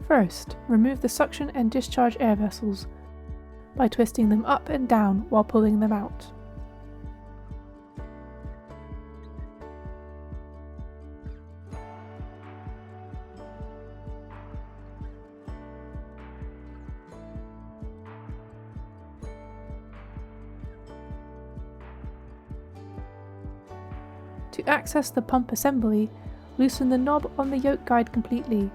First, remove the suction and discharge air vessels by twisting them up and down while pulling them out. To access the pump assembly, loosen the knob on the yoke guide completely.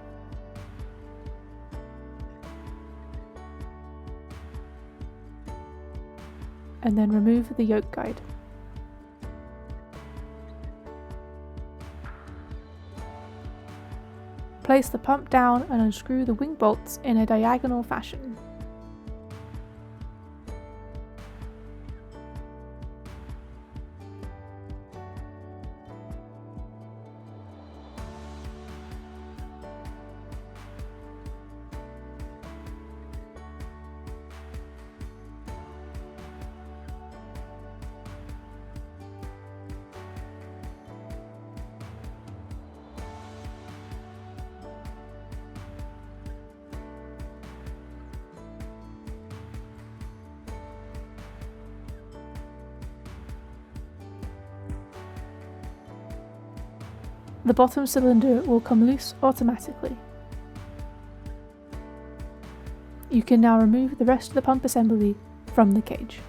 And then remove the yoke guide. Place the pump down and unscrew the wing bolts in a diagonal fashion. The bottom cylinder will come loose automatically. You can now remove the rest of the pump assembly from the cage.